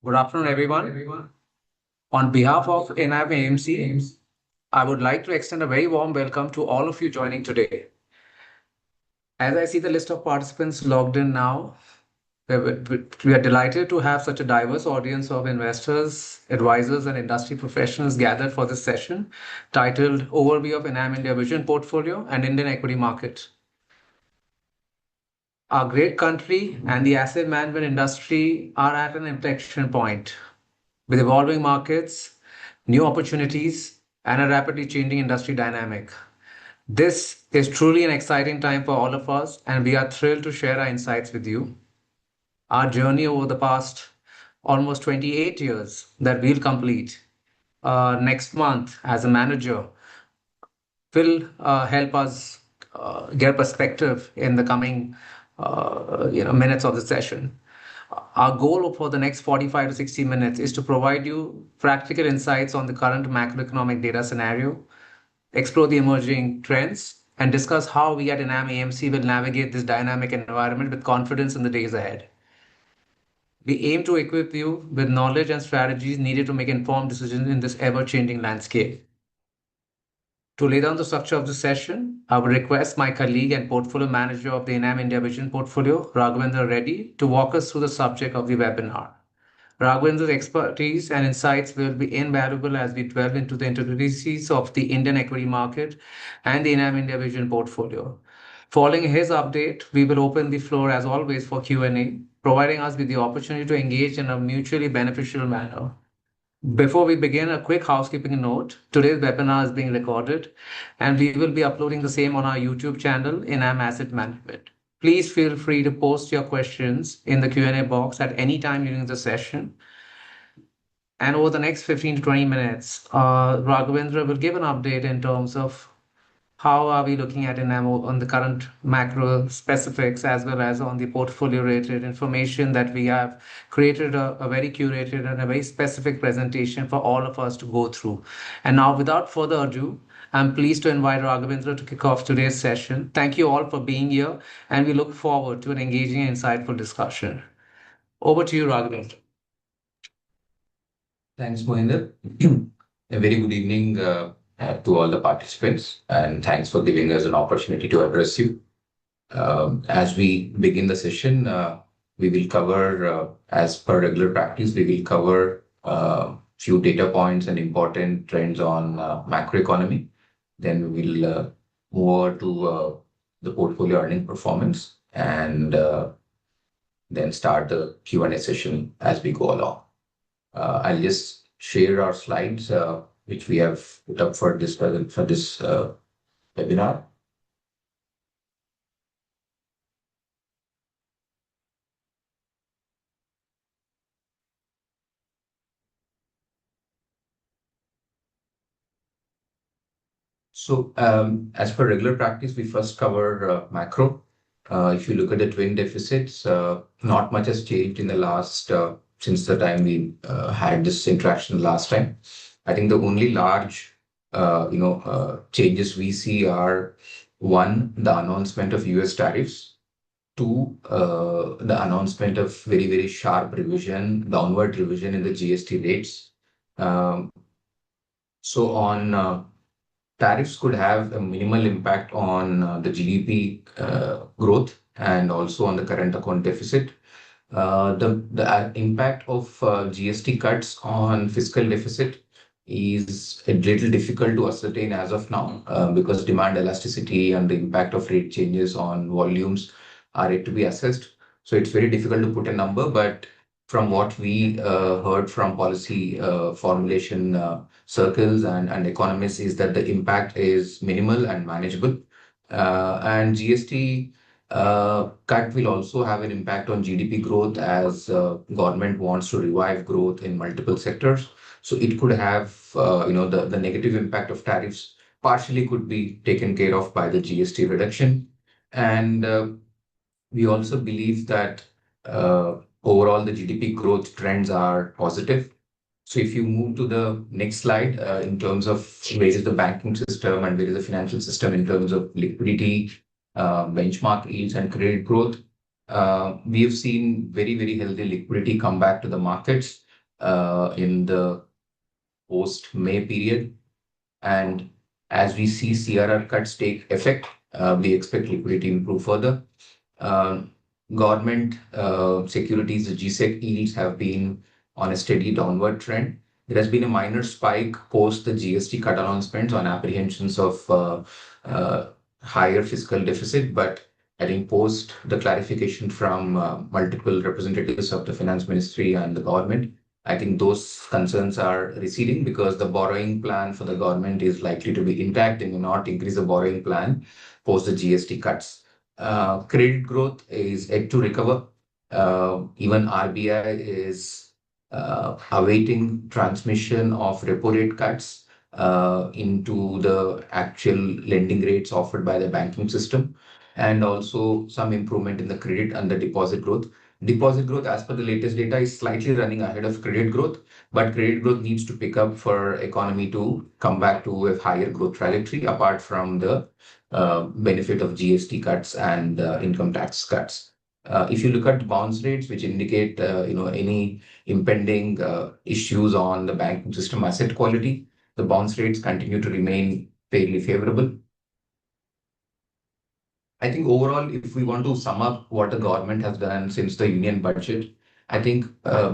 Good afternoon, everyone. On behalf of Enam AMC, I would like to extend a very warm welcome to all of you joining today. As I see the list of participants logged in now, we are delighted to have such a diverse audience of investors, advisors, and industry professionals gathered for this session titled Overview of Enam India Vision Portfolio and Indian Equity Market. Our great country and the asset management industry are at an inflection point with evolving markets, new opportunities, and a rapidly changing industry dynamic. This is truly an exciting time for all of us, and we are thrilled to share our insights with you. Our journey over the past almost 28 years that we'll complete next month as a manager will help us get perspective in the coming minutes of the session. Our goal for the next 45 to 60 minutes is to provide you practical insights on the current macroeconomic data scenario, explore the emerging trends, and discuss how we at Enam AMC will navigate this dynamic environment with confidence in the days ahead. We aim to equip you with knowledge and strategies needed to make informed decisions in this ever changing landscape. To lay down the structure of the session, I would request my colleague and portfolio manager of the Enam India Vision portfolio, Raghavendra Reddy, to walk us through the subject of the webinar. Raghavendra's expertise and insights will be invaluable as we delve into the intricacies of the Indian equity market and the Enam India Vision portfolio. Following his update, we will open the floor as always for Q&A, providing us with the opportunity to engage in a mutually beneficial manner. Before we begin, a quick housekeeping note. Today's webinar is being recorded and we will be uploading the same on our YouTube channel, Enam Asset Management. Please feel free to post your questions in the Q&A box at any time during the session. And over the next 15 to 20 minutes, Raghavendra will give an update in terms of how are we looking at Enam on the current macro specifics as well as on the portfolio related information that we have created a very curated and a very specific presentation for all of us to go through. And now, without further ado, I'm pleased to invite Raghavendra to kick off today's session. Thank you all for being here, and we look forward to an engaging and insightful discussion. Over to you, Raghavendra. Thanks, Mohinder. A very good evening to all the participants, and thanks for giving us an opportunity to address you. As we begin the session, we will cover, as per regular practice, we will cover few data points and important trends on macroeconomy. Then we will move over to the portfolio earning performance and then start the Q&A session as we go along. I'll just share our slides, which we have put up for this webinar. So, as per regular practice, we first cover macro. If you look at the twin deficits, not much has changed in the last since the time we had this interaction last time. I think the only large, changes we see are one, the announcement of US tariffs. Two, the announcement of very, very sharp revision, downward revision in the GST rates. So on tariffs could have a minimal impact on the GDP growth and also on the current account deficit. The impact of GST cuts on fiscal deficit is a little difficult to ascertain as of now because demand elasticity and the impact of rate changes on volumes are yet to be assessed. So it's very difficult to put a number, but from what we heard from policy formulation circles and economists is that the impact is minimal and manageable. And GST cut will also have an impact on GDP growth as government wants to revive growth in multiple sectors. So it could have, the negative impact of tariffs partially could be taken care of by the GST reduction. And we also believe that overall the GDP growth trends are positive. So if you move to the next slide, in terms of where is the banking system and where is the financial system in terms of liquidity, benchmark yields and credit growth, we have seen very, very healthy liquidity come back to the markets. in the post-May period. And as we see CRR cuts take effect, we expect liquidity to improve further. Um, Government securities, the GSEC yields have been on a steady downward trend. There has been a minor spike post the GST cut announcements on apprehensions of uh, higher fiscal deficit, but I think post the clarification from multiple representatives of the finance ministry and the government, I think those concerns are receding because the borrowing plan for the government is likely to be intact and will not increase the borrowing plan post the GST cuts. Credit growth is yet to recover. Even RBI is awaiting transmission of repo rate cuts into the actual lending rates offered by the banking system, and also some improvement in the credit and the deposit growth. Deposit growth, as per the latest data, is slightly running ahead of credit growth, but credit growth needs to pick up for economy to come back to a higher growth trajectory, apart from the benefit of GST cuts and income tax cuts. If you look at bounce rates, which indicate any impending issues on the banking system asset quality, the bounce rates continue to remain fairly favorable. I think overall, if we want to sum up what the government has done since the union budget, I think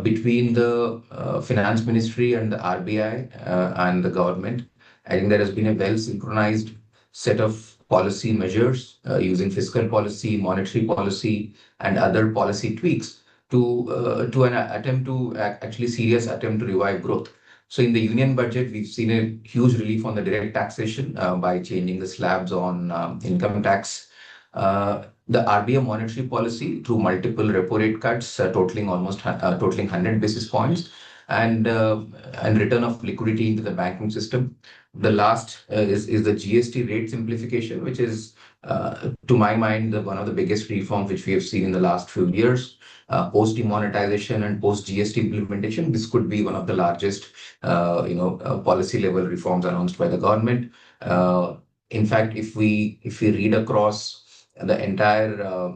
between the finance ministry and the RBI and the government, I think there has been a well synchronized set of policy measures using fiscal policy, monetary policy, and other policy tweaks to an attempt to actually serious attempt to revive growth. So in the union budget, we've seen a huge relief on the direct taxation by changing the slabs on income tax. The RBI monetary policy through multiple repo rate cuts, totaling 100 basis points, and return of liquidity into the banking system. The last is the GST rate simplification, which is, to my mind, one of the biggest reforms which we have seen in the last few years. Post demonetization and post GST implementation, this could be one of the largest, policy level reforms announced by the government. In fact, if we read across the entire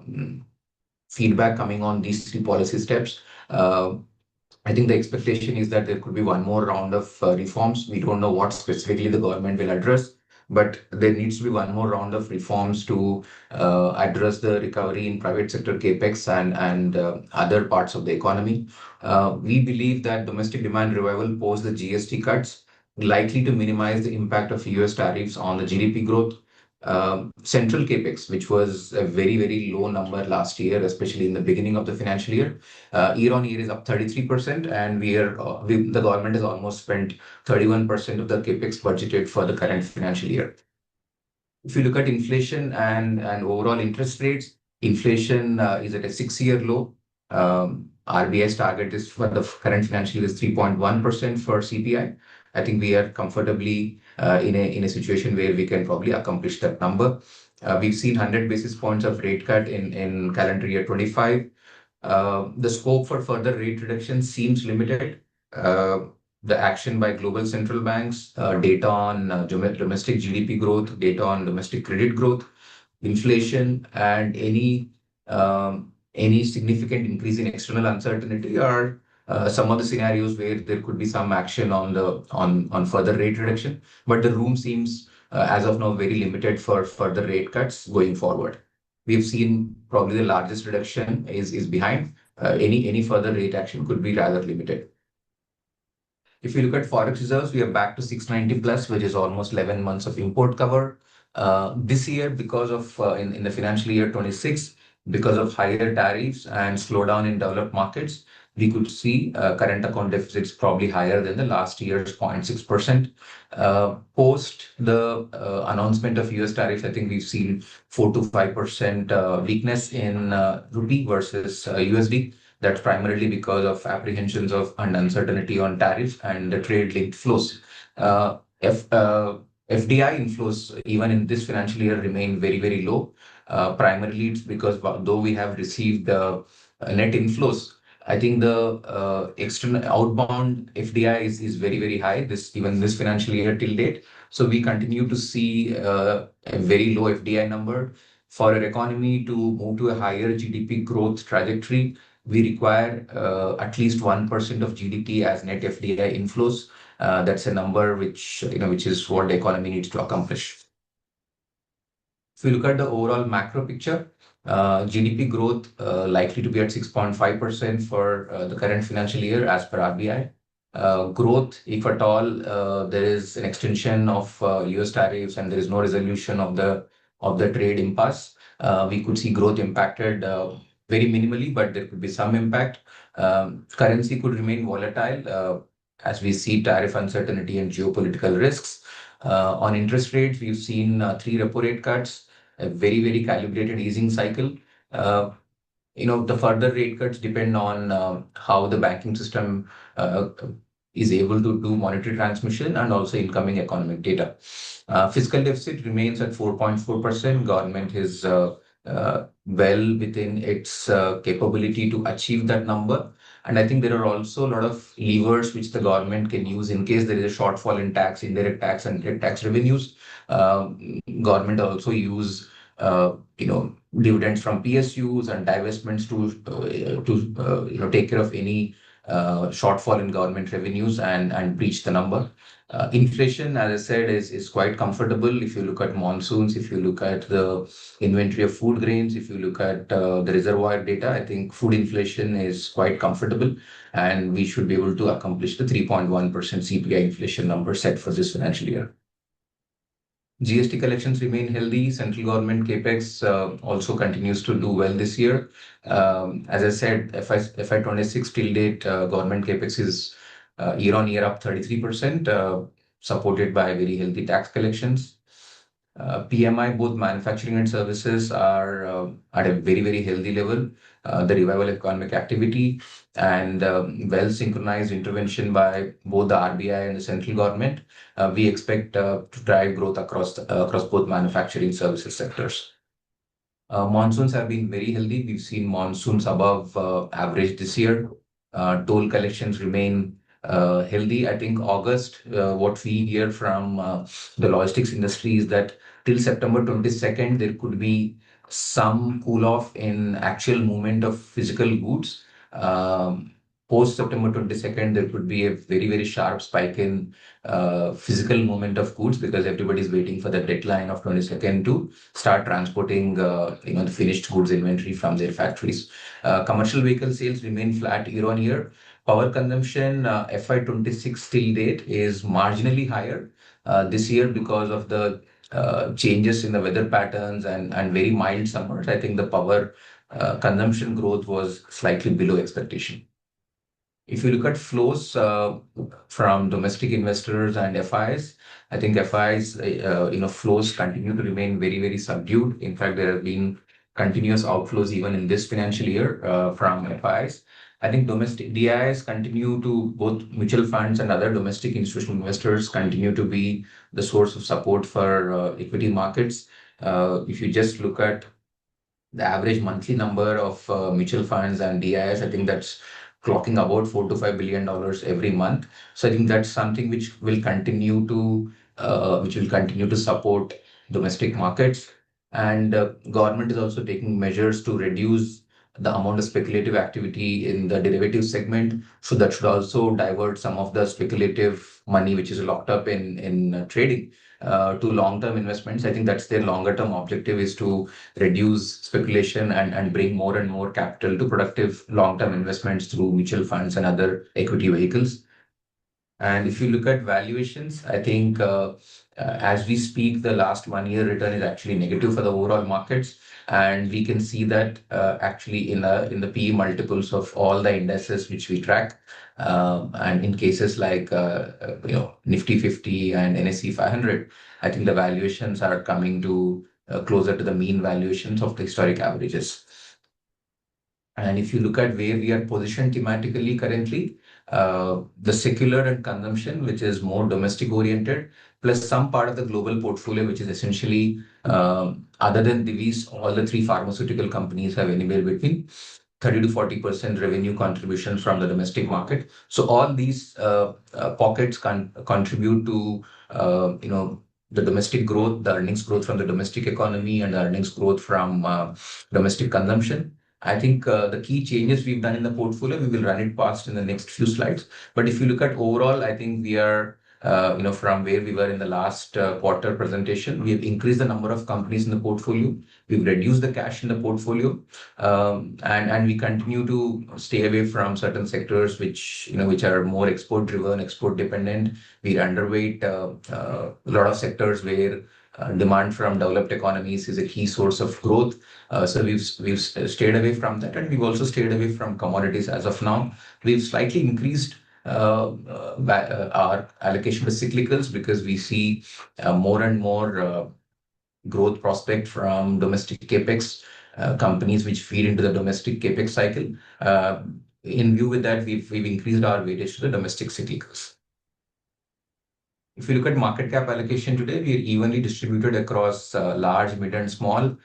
feedback coming on these three policy steps, I think the expectation is that there could be one more round of reforms. We don't know what specifically the government will address, but there needs to be one more round of reforms to address the recovery in private sector capex and other parts of the economy. We believe that domestic demand revival post the GST cuts likely to minimize the impact of US tariffs on the GDP growth. Central capex, which was a very, very low number last year, especially in the beginning of the financial year, year on year is up 33%, and the government has almost spent 31% of the capex budgeted for the current financial year. If you look at inflation and overall interest rates, inflation is at a 6-year low. RBI's target is for the current financial year is 3.1% for CPI. I think we are comfortably in a situation where we can probably accomplish that number. We've seen 100 basis points of rate cut in calendar year 25. The scope for further rate reduction seems limited. The action by global central banks, data on domestic GDP growth, data on domestic credit growth, inflation, and any significant increase in external uncertainty are some of the scenarios where there could be some action on further rate reduction. But the room seems, as of now, very limited for further rate cuts going forward. We've seen probably the largest reduction is behind. Any further rate action could be rather limited. If you look at forex reserves, we are back to 690 plus, which is almost 11 months of import cover. This year, because of in the financial year 26, because of higher tariffs and slowdown in developed markets, we could see current account deficits probably higher than the last year's 0.6%. Post the announcement of US tariffs, I think we've seen 4 to 5% weakness in rupee versus USD. That's primarily because of apprehensions of and uncertainty on tariffs and the trade-linked flows. FDI inflows, even in this financial year, remain very, very low. Primarily, it's because though we have received net inflows, I think the external outbound FDI is very, very high, even this financial year till date. So we continue to see a very low FDI number. For our economy to move to a higher GDP growth trajectory, we require at least 1% of GDP as net FDI inflows. That's a number which, which is what the economy needs to accomplish. If you look at the overall macro picture, GDP growth likely to be at 6.5% for the current financial year as per RBI. Growth, if at all, there is an extension of US tariffs and there is no resolution of the trade impasse, we could see growth impacted very minimally, but there could be some impact. Currency could remain volatile as we see tariff uncertainty and geopolitical risks. On interest rates, we've seen three repo rate cuts, a very, very calibrated easing cycle. Uh, the further rate cuts depend on how the banking system is able to do monetary transmission and also incoming economic data. Fiscal deficit remains at 4.4%. Government is well within its capability to achieve that number. And I think there are also a lot of levers which the government can use in case there is a shortfall in tax, indirect tax, and direct tax revenues. Government also use dividends from PSUs and divestments to take care of any shortfall in government revenues and breach the number. Inflation, as I said, is quite comfortable. If you look at monsoons, if you look at the inventory of food grains, if you look at the reservoir data, I think food inflation is quite comfortable, and we should be able to accomplish the 3.1% CPI inflation number set for this financial year. GST collections remain healthy. Central government capex also continues to do well this year. As I said, FY26 till date, government capex is year on year up 33%, supported by very healthy tax collections. PMI, both manufacturing and services, are at a very, very healthy level. The revival of economic activity and well synchronized intervention by both the RBI and the central government, we expect to drive growth across both manufacturing services sectors. Monsoons have been very healthy. We've seen monsoons above average this year. Toll collections remain healthy. I think August, what we hear from the logistics industry is that till September 22nd, there could be some cool off in actual movement of physical goods. Post September 22nd, there could be a very, very sharp spike in physical movement of goods because everybody's waiting for the deadline of 22nd to start transporting the finished goods inventory from their factories. Commercial vehicle sales remain flat year on year. Power consumption, FY26 till date, is marginally higher this year because of the changes in the weather patterns and very mild summers. I think the power consumption growth was slightly below expectation. If you look at flows from domestic investors and FIs, I think FIs, flows continue to remain very, very subdued. In fact, there have been continuous outflows even in this financial year from FIs. I think domestic DIs continue to, both mutual funds and other domestic institutional investors continue to be the source of support for equity markets. If you just look at the average monthly number of mutual funds and DIs, I think that's clocking about $4 to $5 billion every month. So I think that's something which will continue to support domestic markets. And government is also taking measures to reduce the amount of speculative activity in the derivative segment. So that should also divert some of the speculative money which is locked up in trading to long-term investments. I think that's their longer-term objective, is to reduce speculation and bring more and more capital to productive long-term investments through mutual funds and other equity vehicles. And if you look at valuations, I think as we speak, the last 1 year return is actually negative for the overall markets. And we can see that actually in the PE multiples of all the indices which we track. And in cases like Nifty 50 and NSE 500, I think the valuations are coming to closer to the mean valuations of the historic averages. And if you look at where we are positioned thematically currently, the secular and consumption, which is more domestic oriented, plus some part of the global portfolio, which is essentially, other than Divi's, all the three pharmaceutical companies have anywhere between 30 to 40% revenue contribution from the domestic market. So all these pockets contribute to, the domestic growth, the earnings growth from the domestic economy, and the earnings growth from domestic consumption. I think the key changes we've done in the portfolio, we will run it past in the next few slides. But if you look at overall, I think we are, from where we were in the last quarter presentation, we have increased the number of companies in the portfolio. We've reduced the cash in the portfolio, and we continue to stay away from certain sectors which are more export driven, export dependent. We're underweight a lot of sectors where demand from developed economies is a key source of growth. So we've stayed away from that, and we've also stayed away from commodities as of now. We've slightly increased our allocation to cyclicals because we see more and more growth prospect from domestic capex companies which feed into the domestic capex cycle. In view with that, we've increased our weightage to the domestic cyclicals. If you look at market cap allocation today, we are evenly distributed across large, mid, and small.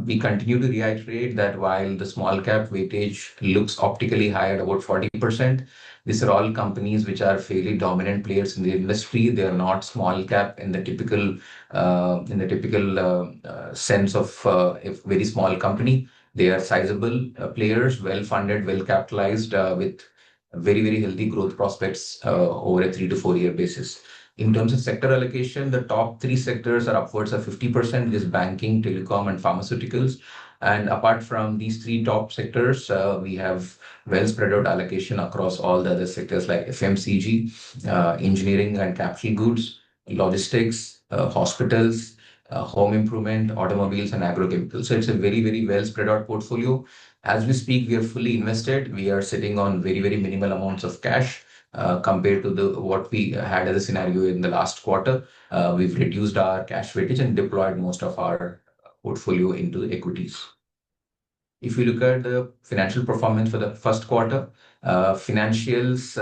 We continue to reiterate that while the small cap weightage looks optically high at about 40%, these are all companies which are fairly dominant players in the industry. They are not small cap in the typical sense of a very small company. They are sizable players, well funded, well capitalized, with very, very healthy growth prospects over a 3 to 4 year basis. In terms of sector allocation, the top three sectors are upwards of 50%, which is banking, telecom, and pharmaceuticals. And apart from these three top sectors, we have well spread out allocation across all the other sectors like FMCG, engineering and capital goods, logistics, hospitals, home improvement, automobiles, and agrochemicals. So it's a very, very well spread out portfolio. As we speak, we are fully invested. We are sitting on very, very minimal amounts of cash compared to what we had as a scenario in the last quarter. We've reduced our cash weightage and deployed most of our portfolio into equities. If you look at the financial performance for the first quarter, financials,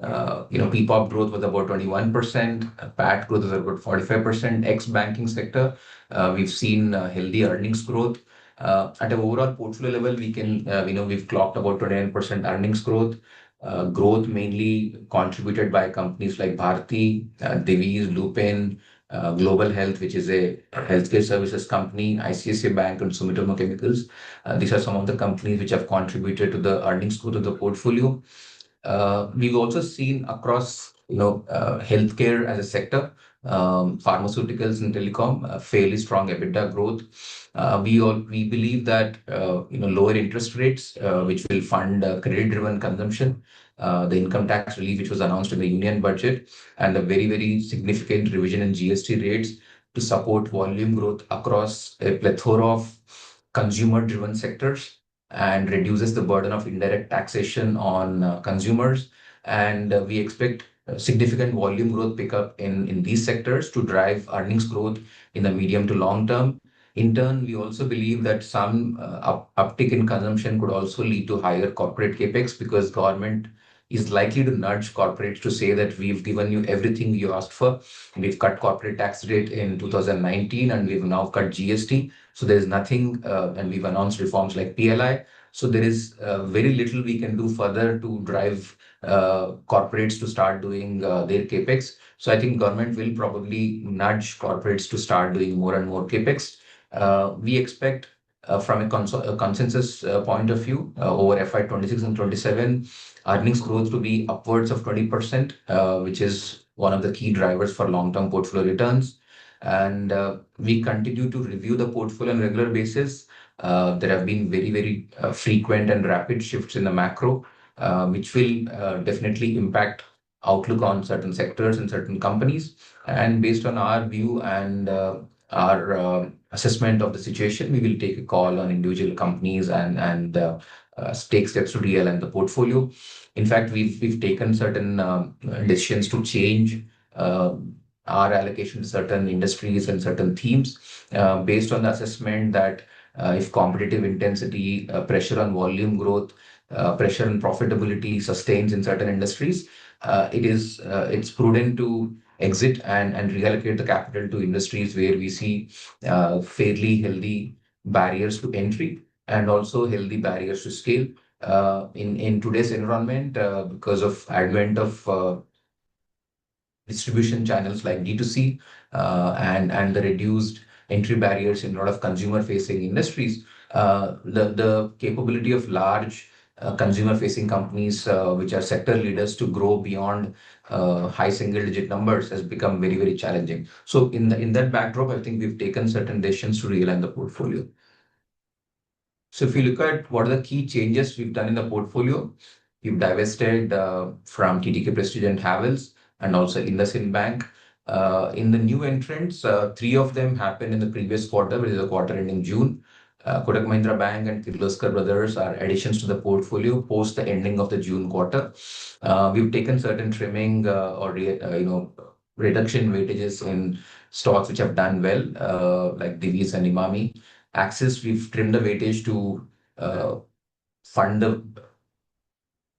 PPOP growth was about 21%, PAT growth was about 45%, ex-banking sector. We've seen healthy earnings growth. At an overall portfolio level, we've clocked about 29% earnings growth. Growth mainly contributed by companies like Bharti, Divi's, Lupin, Global Health, which is a healthcare services company, ICICI Bank, and Sumitomo Chemicals. These are some of the companies which have contributed to the earnings growth of the portfolio. We've also seen across, healthcare as a sector, pharmaceuticals and telecom, fairly strong EBITDA growth. We believe that lower interest rates, which will fund credit-driven consumption, the income tax relief which was announced in the union budget, and a very, very significant revision in GST rates to support volume growth across a plethora of consumer-driven sectors and reduces the burden of indirect taxation on consumers. And we expect significant volume growth pickup in these sectors to drive earnings growth in the medium to long term. In turn, we also believe that some uptick in consumption could also lead to higher corporate capex because government is likely to nudge corporates to say that we've given you everything you asked for. We've cut corporate tax rate in 2019 and we've now cut GST. So there's nothing, and we've announced reforms like PLI. So there is very little we can do further to drive corporates to start doing their capex. So I think government will probably nudge corporates to start doing more and more capex. We expect from a consensus point of view over FY26 and 27, earnings growth to be upwards of 20%, which is one of the key drivers for long-term portfolio returns. And we continue to review the portfolio on a regular basis. There have been very, very frequent and rapid shifts in the macro, which will definitely impact outlook on certain sectors and certain companies. And based on our view and our assessment of the situation, we will take a call on individual companies and take steps to realign the portfolio. In fact, we've taken certain decisions to change our allocation to certain industries and certain themes based on the assessment that if competitive intensity, pressure on volume growth, pressure on profitability sustains in certain industries, it's prudent to exit and reallocate the capital to industries where we see fairly healthy barriers to entry and also healthy barriers to scale. In today's environment, because of advent of distribution channels like D2C and the reduced entry barriers in a lot of consumer-facing industries, The capability of large consumer-facing companies, which are sector leaders, to grow beyond high single-digit numbers has become very, very challenging. So in that backdrop, I think we've taken certain decisions to realign the portfolio. So if you look at what are the key changes we've done in the portfolio, we've divested from TTK Prestige and Havels and also IndusInd Bank. In the new entrants, three of them happened in the previous quarter, which is the quarter ending June. Kotak Mahindra Bank and Kirloskar Brothers are additions to the portfolio post the ending of the June quarter. We've taken certain trimming reduction weightages in stocks which have done well, like Divi's and Imami. Axis, we've trimmed the weightage to fund the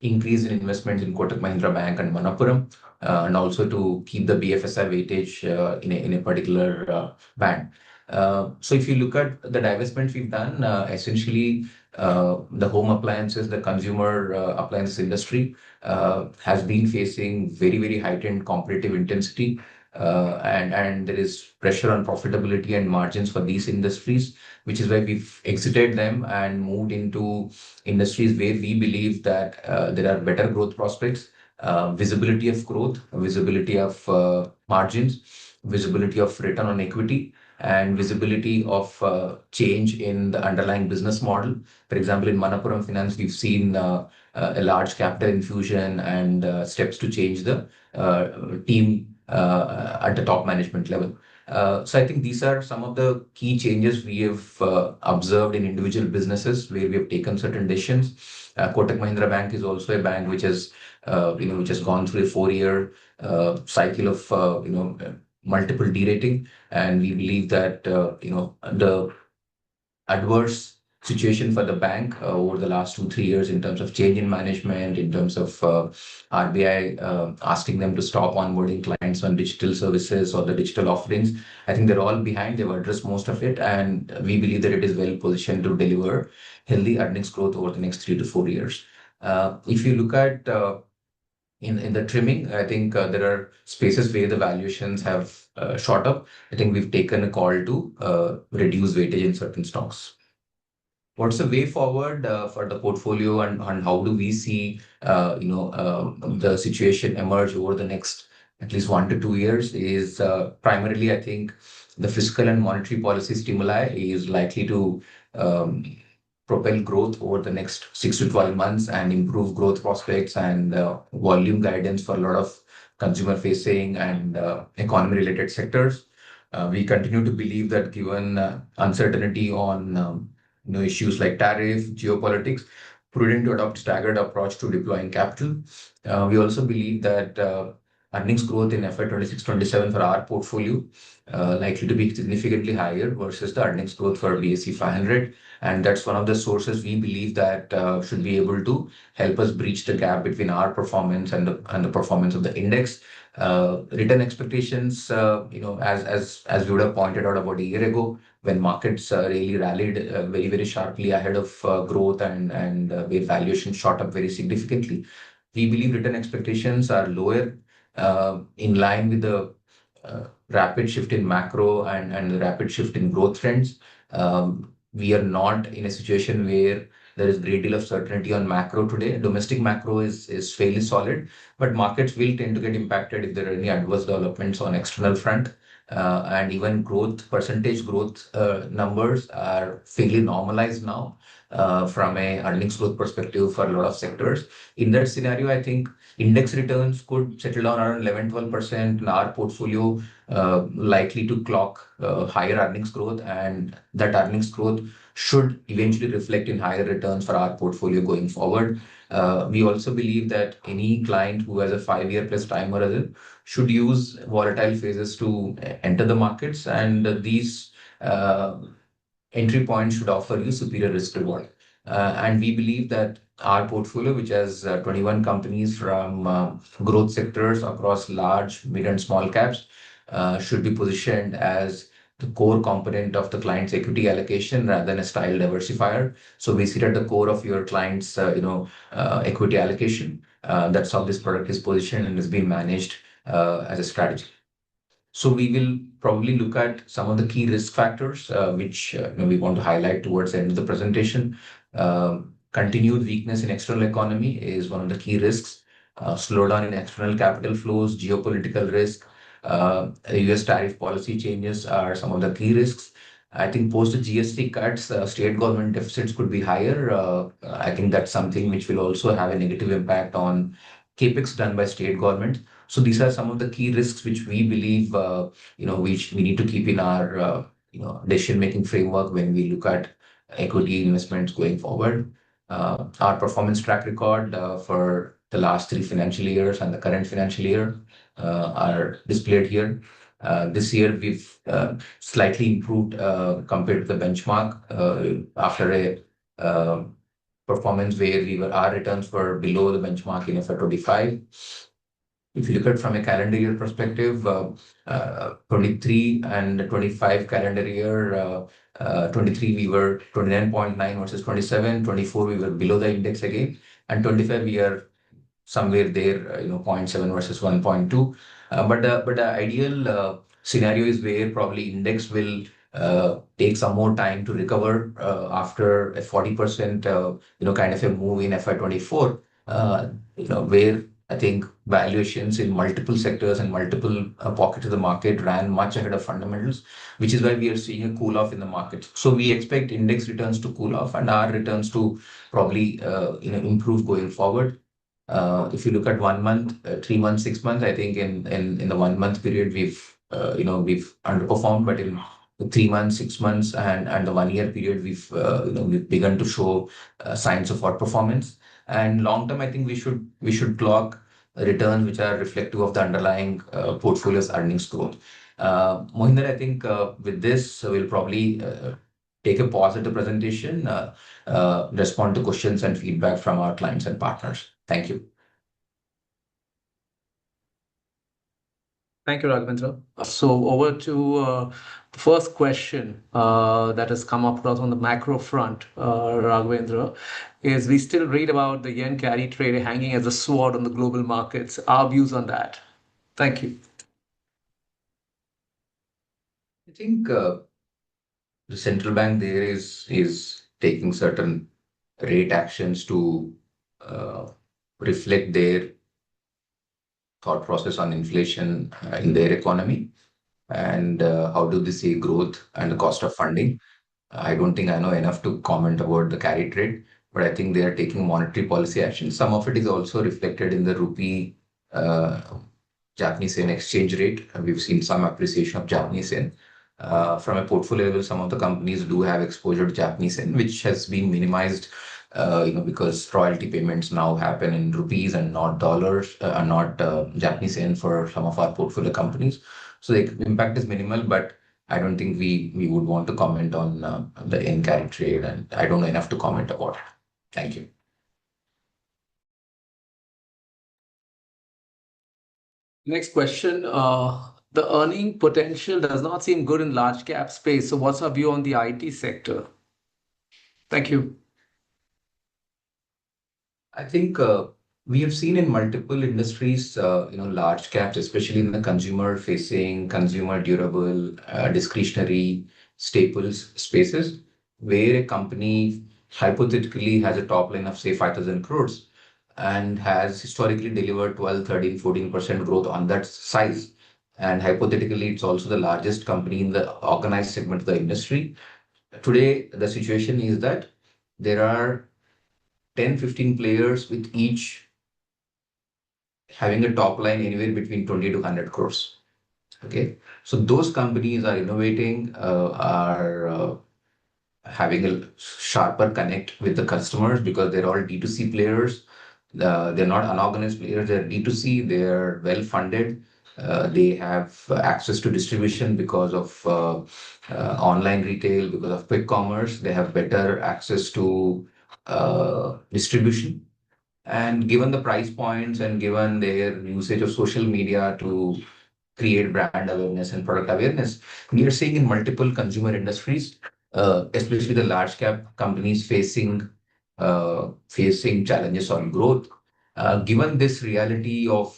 increase in investments in Kotak Mahindra Bank and Manappuram, and also to keep the BFSI weightage in a particular band. So if you look at the divestments we've done, essentially the home appliances, the consumer appliances industry has been facing very, very heightened competitive intensity. And there is pressure on profitability and margins for these industries, which is why we've exited them and moved into industries where we believe that there are better growth prospects, visibility of growth, visibility of margins, visibility of return on equity, and visibility of change in the underlying business model. For example, in Manappuram Finance, we've seen a large capital infusion and steps to change the team at the top management level. So I think these are some of the key changes we have observed in individual businesses where we have taken certain decisions. Kotak Mahindra Bank is also a bank which has, which has gone through a 4-year cycle of, multiple derating, and we believe that, the adverse situation for the bank over the last 2-3 years in terms of change in management, in terms of RBI asking them to stop onboarding clients on digital services or the digital offerings. I think they're all behind. They've addressed most of it, and we believe that it is well positioned to deliver healthy earnings growth over the next 3 to 4 years. If you look at in the trimming, I think there are spaces where the valuations have shot up. I think we've taken a call to reduce weightage in certain stocks. What's the way forward for the portfolio, and how do we see the situation emerge over the next at least 1 to 2 years? Is primarily, I think, the fiscal and monetary policy stimuli is likely to um, propel growth over the next 6 to 12 months and improve growth prospects and volume guidance for a lot of consumer facing and economy related sectors. We continue to believe that given uncertainty on issues like tariff, geopolitics, prudent to adopt staggered approach to deploying capital. We also believe that earnings growth in FY 26-27 for our portfolio likely to be significantly higher versus the earnings growth for BSE 500. And that's one of the sources we believe that should be able to help us breach the gap between our performance and the performance of the index. Return expectations, as we would have pointed out about a year ago, when markets really rallied very, very sharply ahead of growth and where valuation shot up very significantly. We believe return expectations are lower in line with the rapid shift in macro and the rapid shift in growth trends. We are not in a situation where there is a great deal of certainty on macro today. Domestic macro is fairly solid, but markets will tend to get impacted if there are any adverse developments on external front. And even percentage growth numbers are fairly normalized now from a earnings growth perspective for a lot of sectors. In that scenario, I think index returns could settle down around 11-12%, and our portfolio likely to clock higher earnings growth, and that earnings growth should eventually reflect in higher returns for our portfolio going forward. We also believe that any client who has a 5-year plus time horizon should use volatile phases to enter the markets, and these entry points should offer you superior risk reward. And we believe that our portfolio, which has 21 companies from growth sectors across large, mid, and small caps, should be positioned as the core component of the client's equity allocation rather than a style diversifier. So we sit at the core of your client's, equity allocation. That's how this product is positioned and is being managed as a strategy. So we will probably look at some of the key risk factors, which we want to highlight towards the end of the presentation. Continued weakness in external economy is one of the key risks. Slowdown in external capital flows, geopolitical risk, US tariff policy changes are some of the key risks. I think post the GST cuts, state government deficits could be higher. I think that's something which will also have a negative impact on capex done by state government. So these are some of the key risks which we believe, which we need to keep in our, decision-making framework when we look at equity investments going forward. Our performance track record for the last 3 financial years and the current financial year are displayed here. This year, we've slightly improved compared to the benchmark after a performance where our returns were below the benchmark in FY25. If you look at from a calendar year perspective, 23 and 25 calendar year, 23 we were 29.9 versus 27, 24 we were below the index again, and 25 we are somewhere there, zero point 0.7 versus 1.2. But the ideal scenario is where probably index will take some more time to recover after a 40% kind of a move in FY24, where I think valuations in multiple sectors and multiple pockets of the market ran much ahead of fundamentals, which is why we are seeing a cool off in the market. So we expect index returns to cool off and our returns to probably improve going forward. If you look at 1 month, 3 months, 6 months, I think in the 1 month period we've underperformed, but in the 3 months, 6 months, and the 1 year period we've begun to show signs of outperformance. And long term, I think we should clock returns which are reflective of the underlying portfolio's earnings growth. Mohinder, I think with this we'll probably take a pause at the presentation, respond to questions and feedback from our clients and partners. Thank you. Thank you, Raghavendra. So over to the first question that has come across on the macro front, Raghavendra, is we still read about the yen carry trade hanging as a sword on the global markets. Our views on that. Thank you. I think the central bank there is taking certain rate actions to reflect their thought process on inflation in their economy and how do they see growth and the cost of funding. I don't think I know enough to comment about the carry trade, but I think they are taking monetary policy action. Some of it is also reflected in the rupee Japanese yen exchange rate. We've seen some appreciation of Japanese yen. From a portfolio level, some of the companies do have exposure to Japanese yen, which has been minimized, because royalty payments now happen in rupees and not dollars, not Japanese yen for some of our portfolio companies. So the impact is minimal, but I don't think we would want to comment on the yen carry trade, and I don't know enough to comment about it. Thank you. Next question. The earning potential does not seem good in large cap space. So what's our view on the IT sector? Thank you. I think we have seen in multiple industries, large caps, especially in the consumer-facing, consumer durable, discretionary staples spaces, where a company hypothetically has a top line of, say, 5,000 crores and has historically delivered 12, 13, 14% growth on that size. And hypothetically, it's also the largest company in the organized segment of the industry. Today, the situation is that there are 10, 15 players with each having a top line anywhere between 20 to 100 crores. Okay. So those companies are innovating, are having a sharper connect with the customers because they're all D2C players. They're not unorganized players. They're D2C. They're well funded. They have access to distribution because of online retail, because of quick commerce. They have better access to distribution. And given the price points and given their usage of social media to create brand awareness and product awareness, we are seeing in multiple consumer industries, especially the large cap companies facing challenges on growth. Given this reality of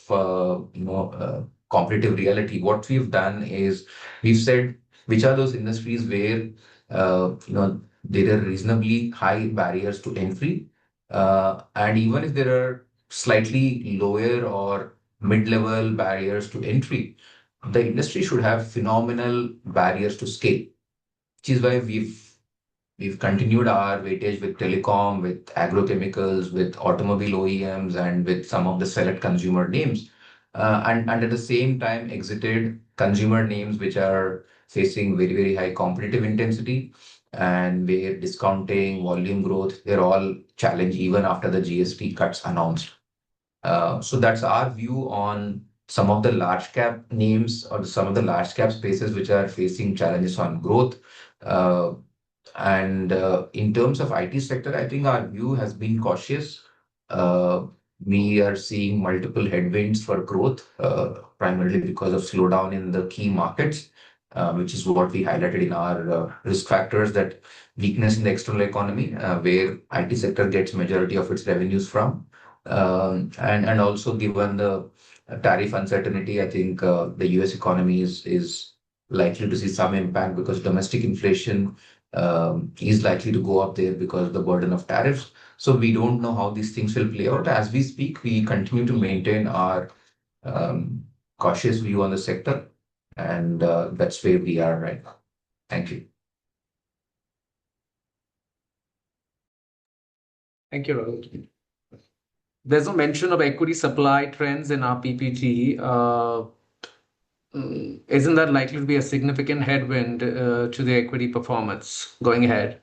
competitive reality, what we've done is we've said which are those industries where there are reasonably high barriers to entry, and even if there are slightly lower or mid-level barriers to entry, the industry should have phenomenal barriers to scale, which is why we've continued our weightage with telecom, with agrochemicals, with automobile OEMs, and with some of the select consumer names. And at the same time, exited consumer names which are facing very, very high competitive intensity and where discounting, volume growth, they're all challenged even after the GST cuts announced. So that's our view on some of the large cap names or some of the large cap spaces which are facing challenges on growth. Uh, and in terms of IT sector, I think our view has been cautious. Uh, we are seeing multiple headwinds for growth, primarily because of slowdown in the key markets, which is what we highlighted in our risk factors, that weakness in the external economy, where IT sector gets majority of its revenues from. And also given the tariff uncertainty, I think the US economy is likely to see some impact because domestic inflation is likely to go up there because of the burden of tariffs. So we don't know how these things will play out. As we speak, we continue to maintain our um, cautious view on the sector, and that's where we are right now. Thank you. Thank you, Rahul. There's no mention of equity supply trends in our PPT. Isn't that likely to be a significant headwind to the equity performance going ahead?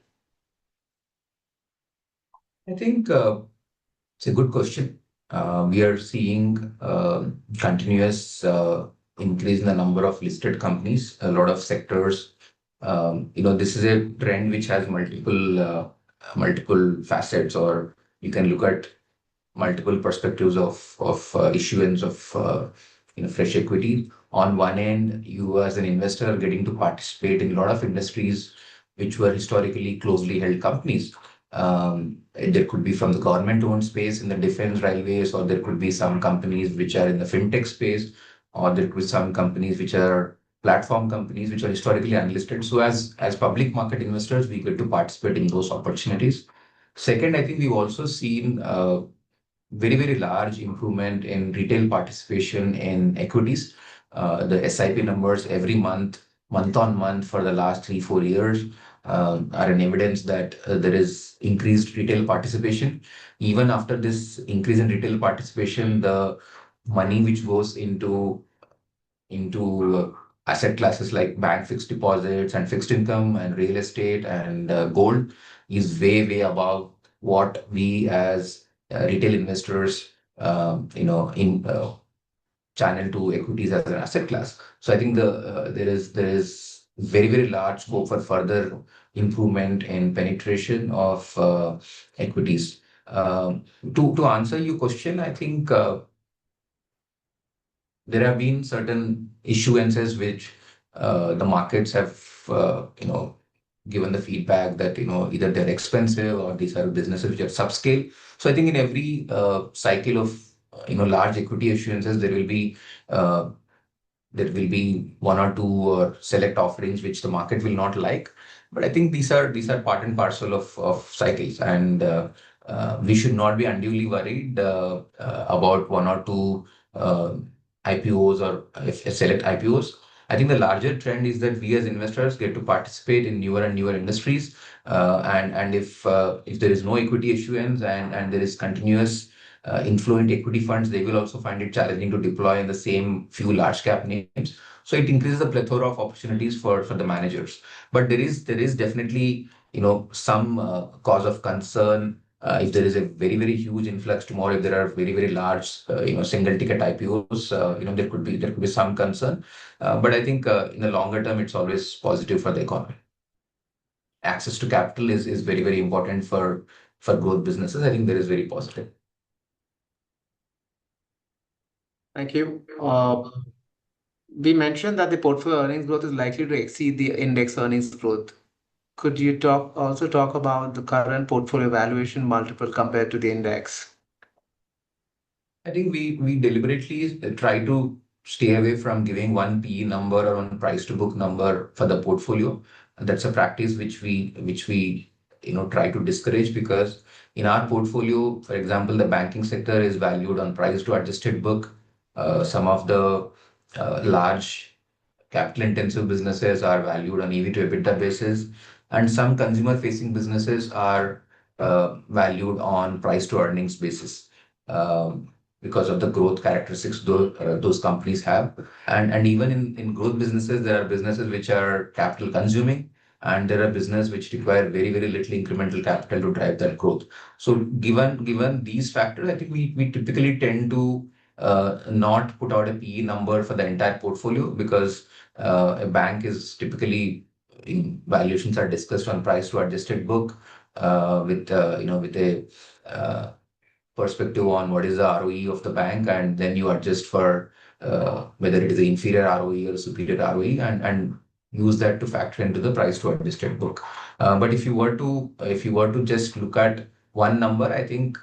I think it's a good question. We are seeing continuous increase in the number of listed companies, a lot of sectors. This is a trend which has multiple facets, or you can look at multiple perspectives of issuance of fresh equity. On one end, you as an investor are getting to participate in a lot of industries which were historically closely held companies. There could be from the government-owned space in the defense railways, or there could be some companies which are in the fintech space, or there could be some companies which are platform companies which are historically unlisted. So as public market investors, we get to participate in those opportunities. Second, I think we've also seen very, very large improvement in retail participation in equities. The SIP numbers every month on month for the last 3, 4 years are an evidence that there is increased retail participation. Even after this increase in retail participation, the money which goes into asset classes like bank fixed deposits and fixed income and real estate and gold is way, way above what we as retail investors, in channel to equities as an asset class. So I think there is very, very large scope for further improvement in penetration of equities. To answer your question, I think there have been certain issuances which the markets have given the feedback that either they're expensive or these are businesses which are subscale. So I think in every cycle of large equity issuances, uh, there will be one or two select offerings which the market will not like. But I think these are part and parcel of cycles, and we should not be unduly worried about one or two uh, IPOs or if select IPOs. I think the larger trend is that we as investors get to participate in newer and newer industries, and if there is no equity issuance and there is continuous inflow into equity funds, they will also find it challenging to deploy in the same few large cap names. So it increases the plethora of opportunities for the managers. But there is definitely some cause of concern if there is a very, very huge influx tomorrow. If there are very, very large single ticket IPOs, there could be some concern. But I think in the longer term, it's always positive for the economy. Access to capital is very, very important for growth businesses. I think there is very positive. Thank you. We mentioned that the portfolio earnings growth is likely to exceed the index earnings growth. Could you also talk about the current portfolio valuation multiple compared to the index? I think we deliberately try to stay away from giving one PE number or one price to book number for the portfolio. That's a practice which we try to discourage, because in our portfolio, for example, the banking sector is valued on price to adjusted book. Some of the large capital intensive businesses are valued on EV to EBITDA basis, and some consumer facing businesses are valued on price to earnings basis, because of the growth characteristics those companies have. And even in growth businesses, there are businesses which are capital consuming, and there are business which require very, very little incremental capital to drive that growth. So given these factors, I think we typically tend to not put out a PE number for the entire portfolio, because a bank is typically, in valuations are discussed on price to adjusted book, with a perspective on what is the ROE of the bank, and then you adjust for whether it is the inferior ROE or superior ROE, and use that to factor into the price to adjusted book. But if you were to just look at one number, I think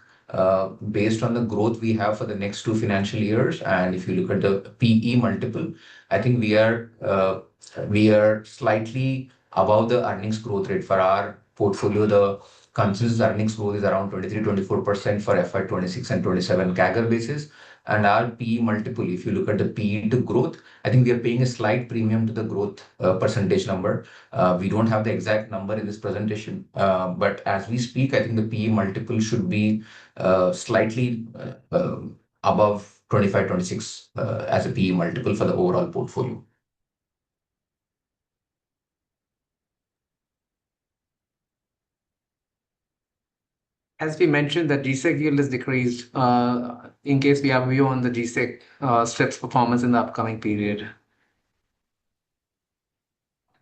based on the growth we have for the next 2 financial years, and if you look at the PE multiple, I think we are slightly above the earnings growth rate for our portfolio. The consensus earnings growth is around 23-24% for FY 26 and 27 CAGR basis. And our PE multiple, if you look at the PE to growth, I think we are paying a slight premium to the growth percentage number. We don't have the exact number in this presentation, but as we speak, I think the PE multiple should be slightly above 25-26 as a PE multiple for the overall portfolio. As we mentioned, that GSEC yield is decreased. In case we have a view on the GSEC STRIPS performance in the upcoming period.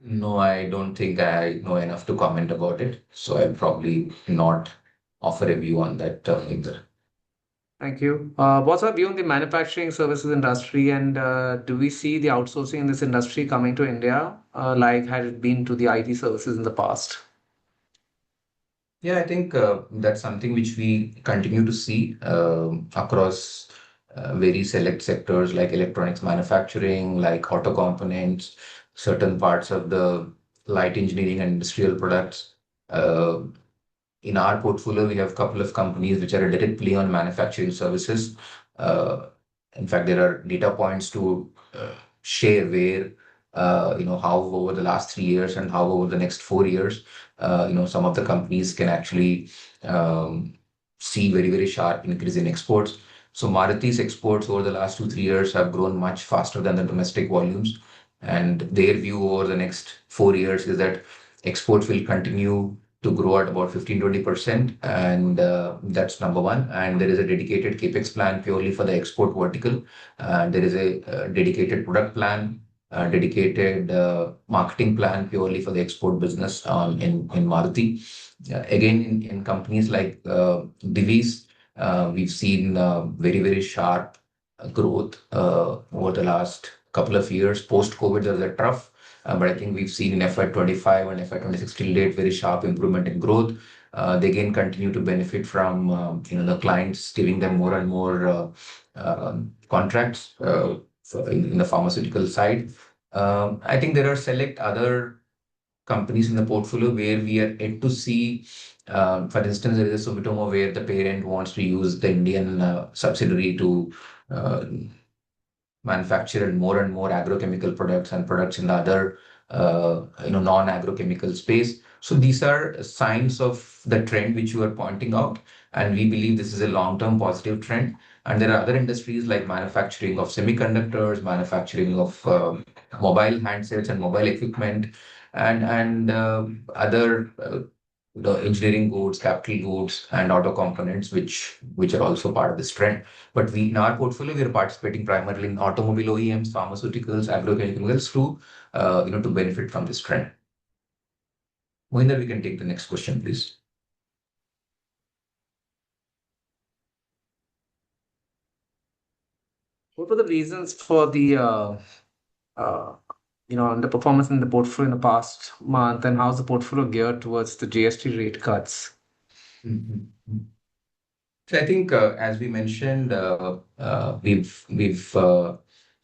No, I don't think I know enough to comment about it, so I'll probably not offer a view on that either. Thank you. What's our view on the manufacturing services industry, and do we see the outsourcing in this industry coming to India, like had it been to the IT services in the past? Yeah, I think that's something which we continue to see across very select sectors like electronics manufacturing, like auto components, certain parts of the light engineering and industrial products. Uh, in our portfolio, we have a couple of companies which are directly on manufacturing services. Uh, in fact, there are data points to share where, how over the last 3 years and how over the next 4 years, some of the companies can actually see very, very sharp increase in exports. So Maruti's exports over the last 2, 3 years have grown much faster than the domestic volumes. And their view over the next 4 years is that exports will continue to grow at about 15-20%. And that's number one. And there is a dedicated capex plan purely for the export vertical. There is a dedicated product plan, dedicated marketing plan purely for the export business in Maruti. Again, in companies like Divi's, we've seen very, very sharp growth over the last couple of years. Post-COVID, there was a trough, but I think we've seen in FY 25 and FY 26 till date very sharp improvement in growth. They again continue to benefit from the clients giving them more and more contracts in the pharmaceutical side. I think there are select other companies in the portfolio where we are yet to see, for instance, there is a Sumitomo where the parent wants to use the Indian subsidiary to uh, manufacture more and more agrochemical products and products in the other non-agrochemical space. So these are signs of the trend which you are pointing out, and we believe this is a long-term positive trend. And there are other industries like manufacturing of semiconductors, manufacturing of mobile handsets and mobile equipment, and other the engineering goods, capital goods, and auto components, which are also part of this trend. But we, in our portfolio, we are participating primarily in automobile OEMs, pharmaceuticals, agrochemicals to benefit from this trend. Mohinder, we can take the next question, please. What were the reasons for the uh, underperformance in the portfolio in the past month, and how's the portfolio geared towards the GST rate cuts? Mhm. So I think, as we mentioned, we've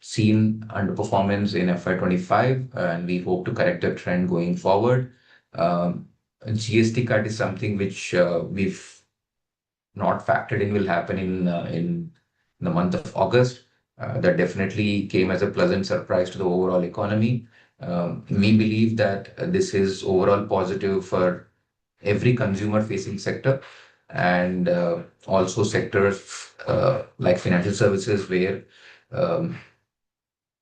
seen underperformance in FY25, and we hope to correct the trend going forward. Um, GST cut is something which we've not factored in will happen in the month of August. That definitely came as a pleasant surprise to the overall economy. We believe that this is overall positive for every consumer-facing sector, and also sectors like financial services, where um,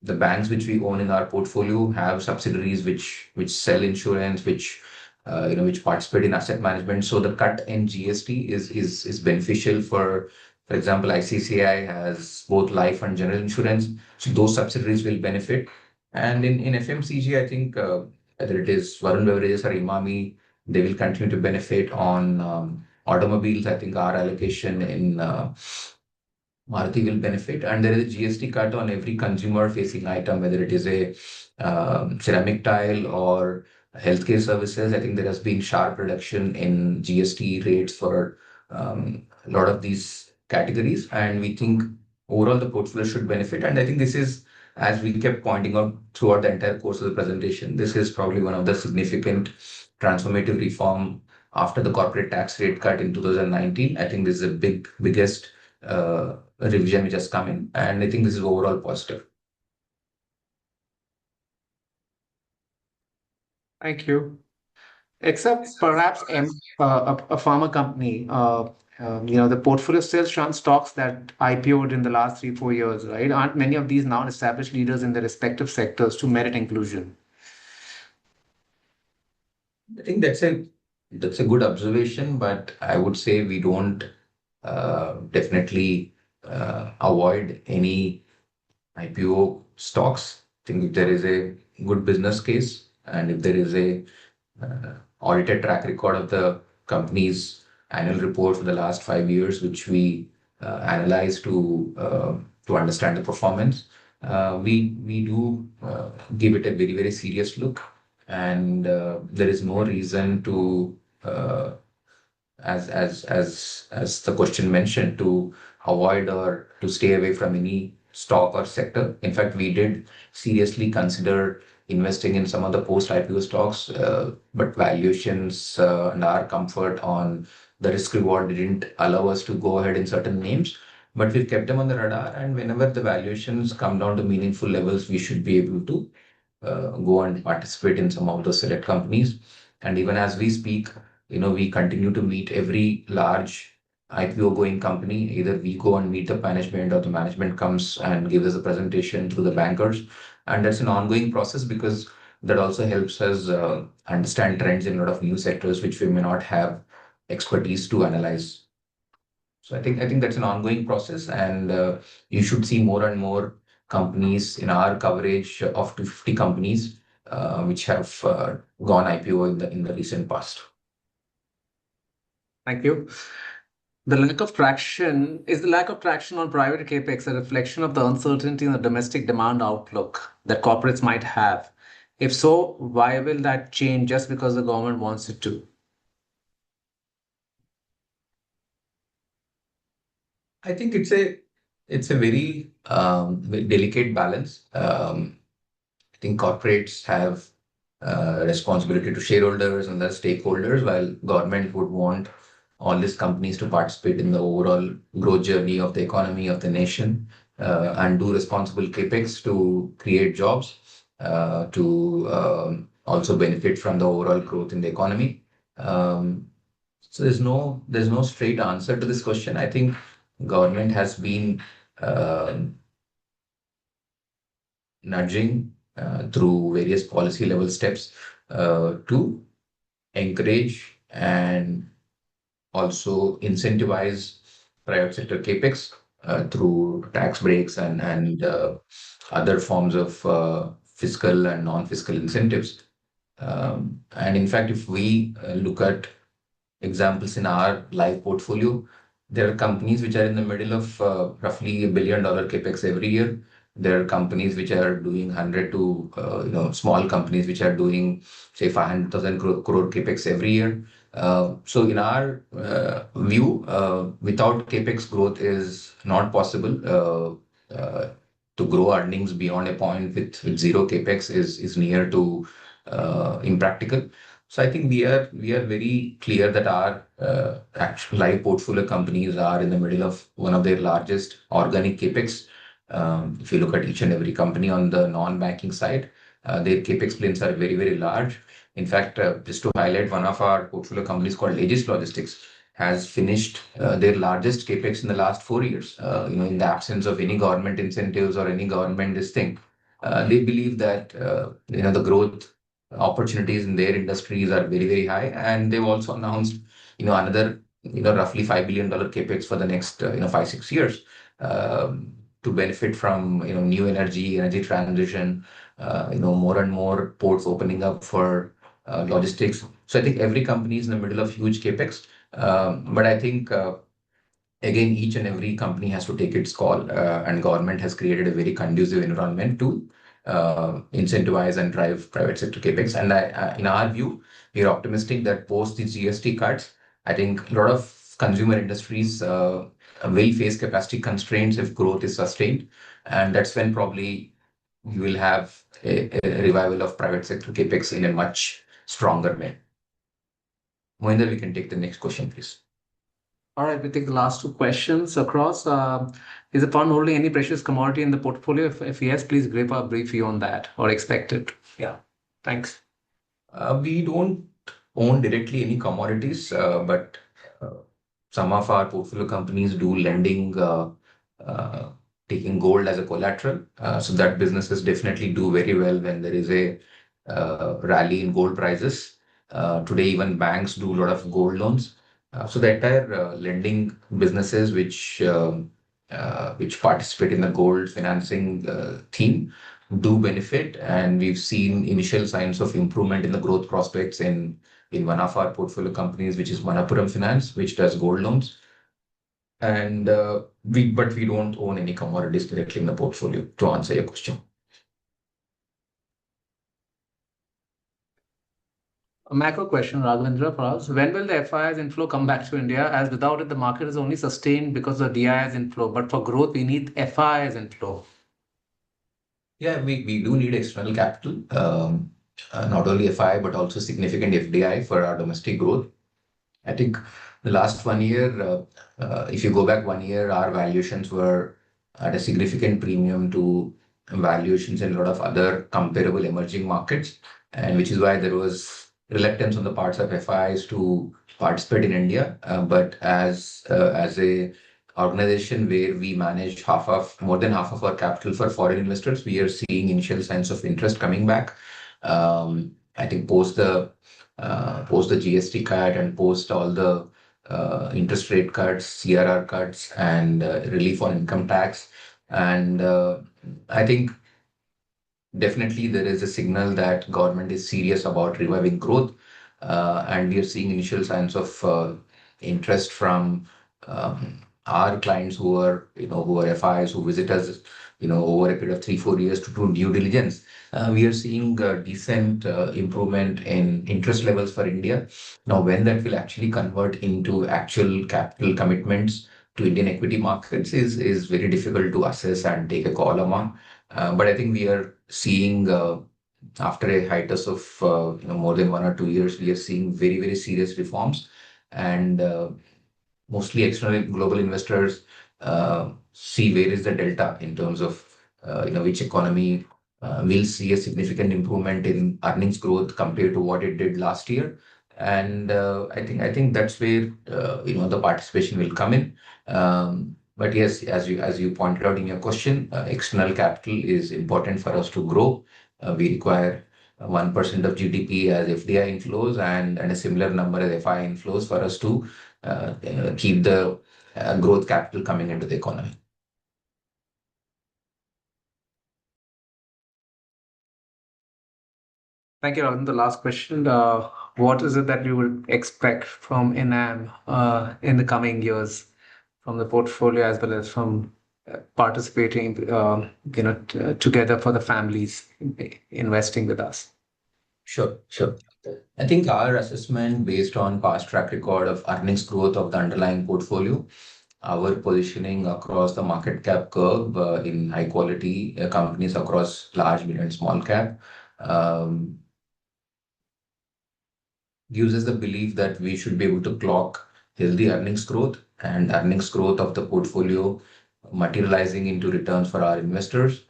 the banks which we own in our portfolio have subsidiaries which sell insurance, which participate in asset management. So the cut in GST is beneficial for example, ICCI has both life and general insurance, so those subsidiaries will benefit. And in FMCG, I think whether it is Varun Beverages or Imami, they will continue to benefit on automobiles. I think our allocation in Maruti will benefit, and there is a GST cut on every consumer-facing item, whether it is a ceramic tile or healthcare services. I think there has been sharp reduction in GST rates for a lot of these categories, and we think overall the portfolio should benefit. And I think this is, as we kept pointing out throughout the entire course of the presentation, this is probably one of the significant transformative reform after the corporate tax rate cut in 2019. I think this is the biggest revision which has come in, and I think this is overall positive. Thank you. Except perhaps a pharma company, the portfolio still runs stocks that IPO'd in the last 3, 4 years, right? Aren't many of these now established leaders in their respective sectors to merit inclusion? I think that's a good observation, but I would say we don't definitely avoid any IPO stocks. I think if there is a good business case and if there is a audited track record of the company's annual report for the last 5 years, which we analyze to understand the performance. We do give it a very very serious look, and there is no reason to as the question mentioned, to avoid or to stay away from any stock or sector. In fact, we did seriously consider investing in some of the post-IPO stocks, but valuations and our comfort on the risk reward didn't allow us to go ahead in certain names. But we've kept them on the radar, and whenever the valuations come down to meaningful levels, we should be able to go and participate in some of those select companies. And even as we speak, we continue to meet every large IPO going company. Either we go and meet the management, or the management comes and gives us a presentation through the bankers. And that's an ongoing process, because that also helps us understand trends in a lot of new sectors which we may not have expertise to analyze. So I think that's an ongoing process, and you should see more and more companies in our coverage of 250 companies which have gone IPO in the recent past. Thank you. The lack of traction on private capex a reflection of the uncertainty in the domestic demand outlook that corporates might have? If so, why will that change just because the government wants it to? I think it's a very delicate balance. I think corporates have responsibility to shareholders and their stakeholders, while government would want all these companies to participate in the overall growth journey of the economy of the nation, and do responsible capex to create jobs, to also benefit from the overall growth in the economy. So there's no straight answer to this question. I think government has been nudging through various policy level steps to encourage and also incentivize private sector capex through tax breaks and other forms of fiscal and non-fiscal incentives. And in fact, if we look at examples in our live portfolio, there are companies which are in the middle of roughly $1 billion capex every year. There are companies which are doing 100 to, small companies which are doing, say, 500,000 crore capex every year. So in our view, without capex, growth is not possible. to grow earnings beyond a point with zero capex is near to impractical. So I think we are very clear that our actual live portfolio companies are in the middle of one of their largest organic capex. If you look at each and every company on the non-banking side, their capex plans are very, very large. In fact, just to highlight, one of our portfolio companies called Aegis Logistics has finished their largest capex in the last 4 years. In the absence of any government incentives or any government this thing, they believe that the growth opportunities in their industries are very, very high, and they've also announced another roughly $5 billion capex for the next 5 6 years, to benefit from new energy transition, more and more ports opening up for logistics. So I think every company is in the middle of huge capex. But I think again, each and every company has to take its call, and government has created a very conducive environment to incentivize and drive private sector capex. And in our view, we're optimistic that post the GST cuts, I think a lot of consumer industries will face capacity constraints if growth is sustained, and that's when probably we will have a revival of private sector capex in a much stronger way. Mohinder, we can take the next question, please. All right, we take the last two questions across. Is the fund holding any precious commodity in the portfolio? If yes, please give a brief view on that or expect it. Yeah, thanks. We don't own directly any commodities, but some of our portfolio companies do lending, taking gold as a collateral. So that businesses definitely do very well when there is a rally in gold prices. Today, even banks do a lot of gold loans. So the entire lending businesses which participate in the gold financing theme do benefit, and we've seen initial signs of improvement in the growth prospects in one of our portfolio companies, which is Manappuram Finance, which does gold loans. And but we don't own any commodities directly in the portfolio, to answer your question. A macro question, Raghavendra, for us. When will the FIIs inflow come back to India? As without it, the market is only sustained because of DIIs inflow. But for growth, we need FIIs inflow. Yeah, we do need external capital, not only FI, but also significant FDI for our domestic growth. I think the last 1 year, if you go back 1 year, our valuations were at a significant premium to valuations in a lot of other comparable emerging markets, and which is why there was reluctance on the parts of FIs to participate in India. But as a organization where we manage more than half of our capital for foreign investors, we are seeing initial signs of interest coming back. I think post the GST cut and post all the interest rate cuts, CRR cuts, and relief on income tax. And I think definitely there is a signal that government is serious about reviving growth. And we are seeing initial signs of interest from our clients who are FIs who visit us, over a period of 3 4 years to do due diligence. We are seeing a decent improvement in interest levels for India. Now, when that will actually convert into actual capital commitments to Indian equity markets is very difficult to assess and take a call on. But I think we are seeing, after a hiatus of more than 1 or 2 years, we are seeing very, very serious reforms. And mostly external global investors see where is the delta in terms of which economy will see a significant improvement in earnings growth compared to what it did last year. And I think that's where the participation will come in. But yes, as you pointed out in your question, external capital is important for us to grow. We require 1% of GDP as FDI inflows and a similar number as FI inflows for us to keep the growth capital coming into the economy. Thank you, Arvind. The last question. What is it that you would expect from Enam in the coming years, from the portfolio as well as from participating together for the families investing with us? Sure. I think our assessment based on past track record of earnings growth of the underlying portfolio, our positioning across the market cap curve in high quality companies across large, mid, and small cap um, gives us the belief that we should be able to clock healthy earnings growth and earnings growth of the portfolio materializing into returns for our investors.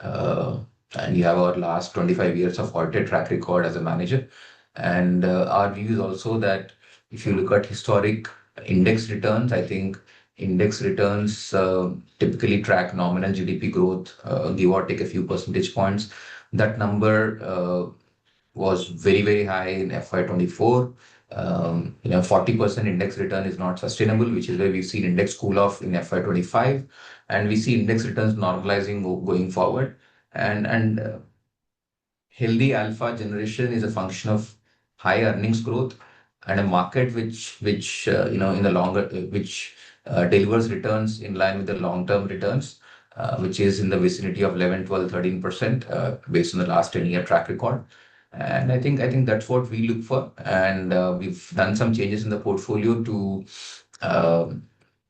And you have our last 25 years of audited track record as a manager. And our view is also that if you look at historic index returns, I think index returns typically track nominal GDP growth, give or take a few percentage points. That number was very, very high in FY24. 40% index return is not sustainable, which is where we've seen index cool off in FY25, and we see index returns normalizing going forward. And healthy alpha generation is a function of high earnings growth and a market which in the longer which delivers returns in line with the long-term returns, which is in the vicinity of 11, 12, 13% based on the last 10-year track record. And I think that's what we look for. And we've done some changes in the portfolio um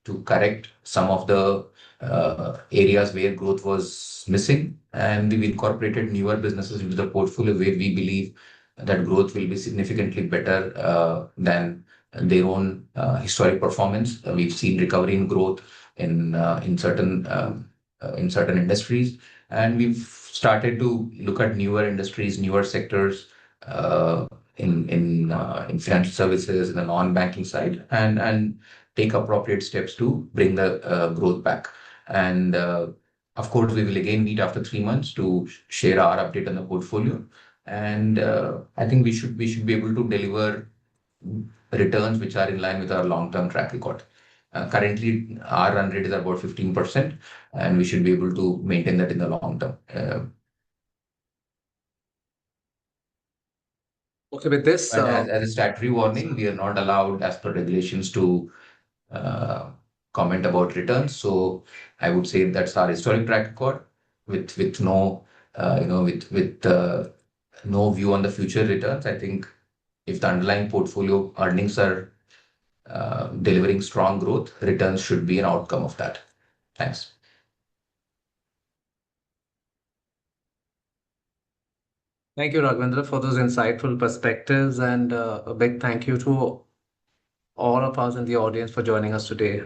to correct some of the areas where growth was missing. And we've incorporated newer businesses into the portfolio where we believe that growth will be significantly better than their own historic performance. We've seen recovery in growth in certain industries, and we've started to look at newer industries, newer sectors uh, in financial services, in the non-banking side, and take appropriate steps to bring the growth back. And of course, we will again meet after 3 months to share our update on the portfolio. And I think we should be able to deliver returns which are in line with our long-term track record. Currently, our run rate is about 15%, and we should be able to maintain that in the long term. Okay, with this, And as a statutory warning, we are not allowed, as per regulations, to uh, comment about returns. So I would say that's our historic track record with no no view on the future returns. I think if the underlying portfolio earnings are delivering strong growth, returns should be an outcome of that. Thanks. thank you, Raghavendra, for those insightful perspectives, and a big thank you to all of us in the audience for joining us today.